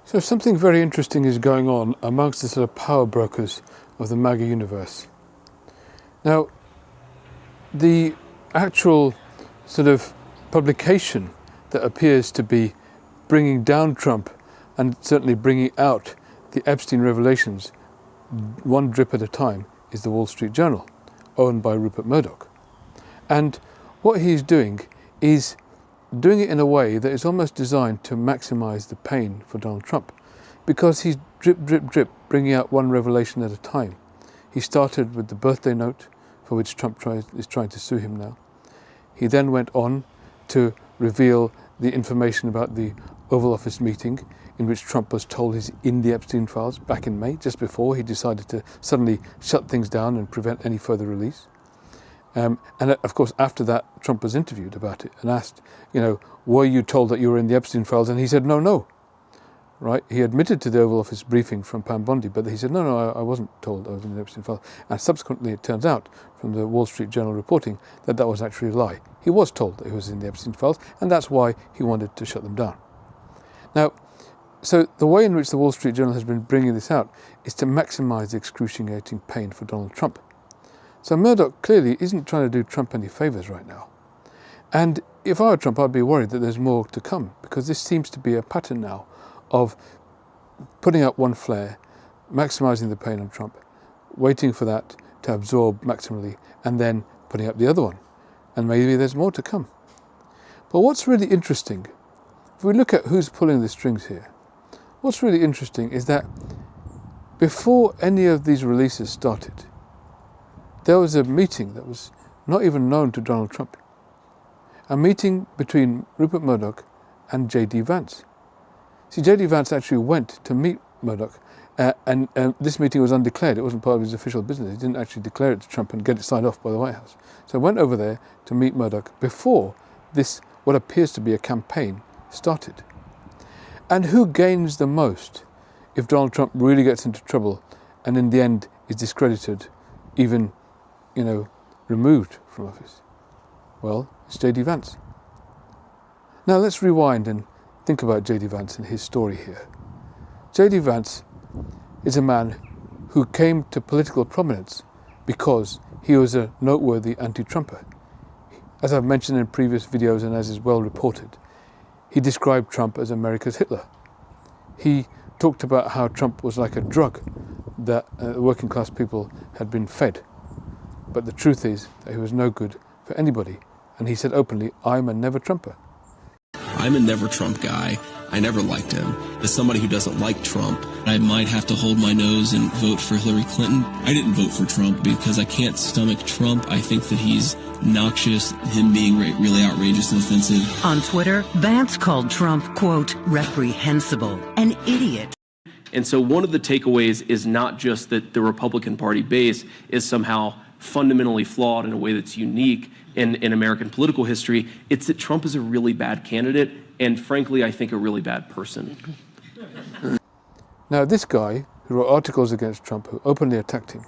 So something very interesting is going on amongst the sort of power brokers of the MAGA universe. Now, the actual sort of publication that appears to be bringing down Trump and certainly bringing out the Epstein revelations one drip at a time is the Wall Street Journal, owned by Rupert Murdoch. And what he's doing is doing it in a way that is almost designed to maximize the pain for Donald Trump, because he's drip, drip, drip, bringing out one revelation at a time. He started with the birthday note, for which Trump is trying to sue him now. He then went on to reveal the information about the Oval Office meeting in which Trump was told he's in the Epstein files back in May, just before he decided to suddenly shut things down and prevent any further release. And of course, after that, Trump was interviewed about it and asked, were you told that you were in the Epstein files? And he said, no. Right? He admitted to the Oval Office briefing from Pam Bondi, but he said, no, I wasn't told I was in the Epstein files. And subsequently, it turns out from the Wall Street Journal reporting that that was actually a lie. He was told that he was in the Epstein files, and that's why he wanted to shut them down. Now, so the way in which the Wall Street Journal has been bringing this out is to maximize the excruciating pain for Donald Trump. So Murdoch clearly isn't trying to do Trump any favors right now. And if I were Trump, I'd be worried that there's more to come, because this seems to be a pattern now of putting up one flare, maximizing the pain on Trump, waiting for that to absorb maximally, and then putting up the other one. And maybe there's more to come. But what's really interesting, if we look at who's pulling the strings here, what's really interesting is that before any of these releases started, there was a meeting that was not even known to Donald Trump. A meeting between Rupert Murdoch and JD Vance. See, JD Vance actually went to meet Murdoch, and this meeting was undeclared. It wasn't part of his official business. He didn't actually declare it to Trump and get it signed off by the White House. So I went over there to meet Murdoch before this, what appears to be a campaign, started. And who gains the most if Donald Trump really gets into trouble and in the end is discredited, even removed from office? Well, it's JD Vance. Now let's rewind and think about JD Vance and his story here. JD Vance is a man who came to political prominence because he was a noteworthy anti-Trumper. As I've mentioned in previous videos and as is well reported, he described Trump as America's Hitler. He talked about how Trump was like a drug that working class people had been fed. But the truth is that he was no good for anybody. And he said openly, I'm a never Trumper. I'm a never Trump guy. I never liked him. As somebody who doesn't like Trump, I might have to hold my nose and vote for Hillary Clinton. I didn't vote for Trump because I can't stomach Trump. I think that he's noxious, him being really outrageous and offensive. On Twitter, Vance called Trump, quote, reprehensible, an idiot. And so one of the takeaways is not just that the Republican Party base is somehow fundamentally flawed in a way that's unique in American political history. It's that Trump is a really bad candidate and, frankly, I think a really bad person. Now, this guy who wrote articles against Trump, who openly attacked him,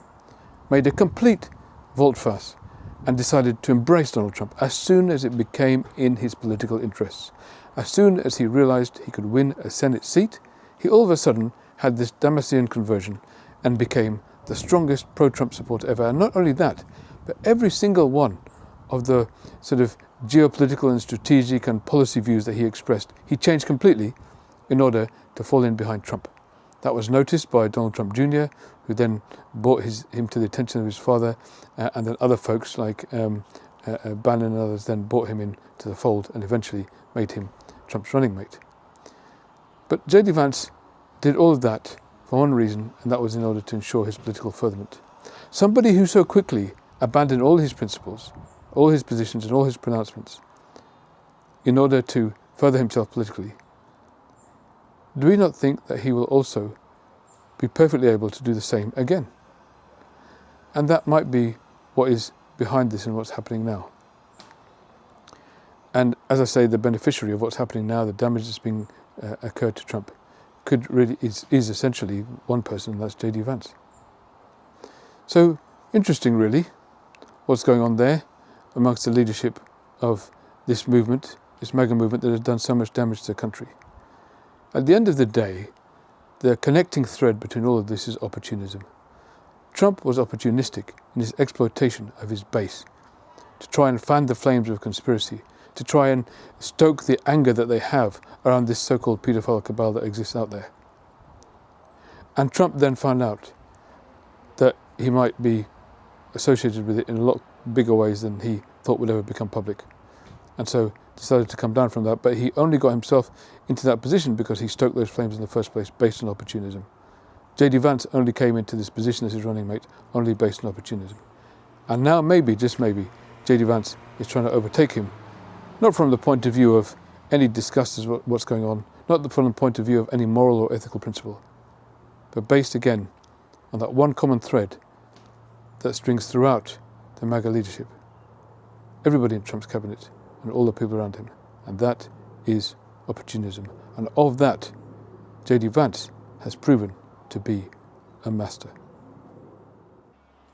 made a complete volte-face and decided to embrace Donald Trump as soon as it became in his political interests. As soon as he realized he could win a Senate seat, he all of a sudden had this Damascene conversion and became the strongest pro-Trump supporter ever. And not only that, but every single one of the sort of geopolitical and strategic and policy views that he expressed, he changed completely in order to fall in behind Trump. That was noticed by Donald Trump Jr., who then brought him to the attention of his father, and then other folks like Bannon and others then brought him into the fold and eventually made him Trump's running mate. But JD Vance did all of that for one reason, and that was in order to ensure his political furtherment. Somebody who so quickly abandoned all his principles, all his positions and all his pronouncements in order to further himself politically, do we not think that he will also be perfectly able to do the same again? And that might be what is behind this and what's happening now. And as I say, the beneficiary of what's happening now, the damage that's being occurred to Trump, is essentially one person, and that's JD Vance. So interesting, really, what's going on there amongst the leadership of this movement, this MAGA movement that has done so much damage to the country. At the end of the day, the connecting thread between all of this is opportunism. Trump was opportunistic in his exploitation of his base, to try and fan the flames of conspiracy, to try and stoke the anger that they have around this so-called paedophile cabal that exists out there. And Trump then found out that he might be associated with it in a lot bigger ways than he thought would ever become public. And so decided to come down from that, but he only got himself into that position because he stoked those flames in the first place based on opportunism. JD Vance only came into this position as his running mate only based on opportunism. And now maybe, just maybe, JD Vance is trying to overtake him, not from the point of view of any disgust as what's going on, not from the point of view of any moral or ethical principle, but based again on that one common thread that strings throughout the MAGA leadership, everybody in Trump's cabinet and all the people around him, and that is opportunism. And of that, JD Vance has proven to be a master.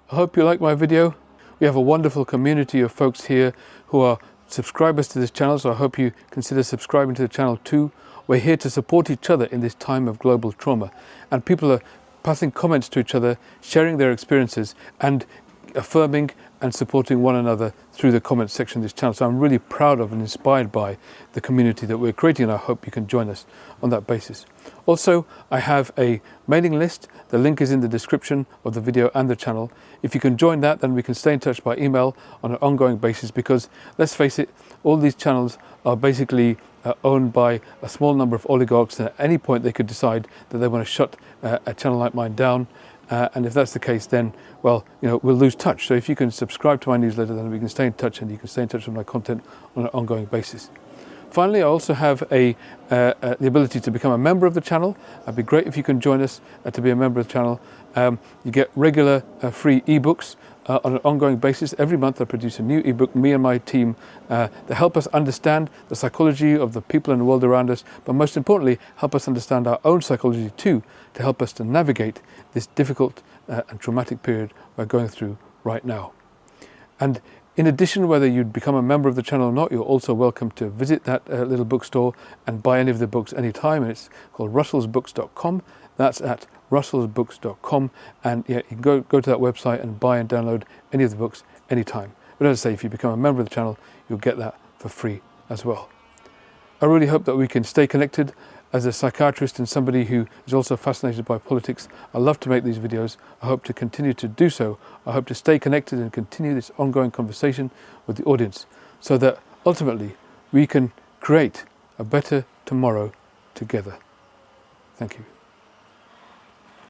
I hope you like my video. We have a wonderful community of folks here who are subscribers to this channel, so I hope you consider subscribing to the channel too. We're here to support each other in this time of global trauma, and people are passing comments to each other, sharing their experiences and affirming and supporting one another through the comments section of this channel. So I'm really proud of and inspired by the community that we're creating, and I hope you can join us on that basis. Also, I have a mailing list. The link is in the description of the video and the channel. If you can join that, then we can stay in touch by email on an ongoing basis, because let's face it, all these channels are basically owned by a small number of oligarchs, and at any point they could decide that they want to shut a channel like mine down. And if that's the case, then, well, we'll lose touch. So if you can subscribe to my newsletter, then we can stay in touch, and you can stay in touch with my content on an ongoing basis. Finally, I also have the ability to become a member of the channel. It'd be great if you can join us to be a member of the channel. You get regular free ebooks on an ongoing basis. Every month I produce a new ebook, me and my team, that help us understand the psychology of the people in the world around us, but most importantly, help us understand our own psychology too, to help us to navigate this difficult and traumatic period we're going through right now. And in addition, whether you'd become a member of the channel or not, you're also welcome to visit that little bookstore and buy any of the books anytime. It's called russellsbooks.com. That's at russellsbooks.com, and yeah, you can go to that website and buy and download any of the books anytime. But as I say, if you become a member of the channel, you'll get that for free as well. I really hope that we can stay connected. As a psychiatrist and somebody who is also fascinated by politics, I love to make these videos. I hope to continue to do so. I hope to stay connected and continue this ongoing conversation with the audience, so that ultimately we can create a better tomorrow together. Thank you.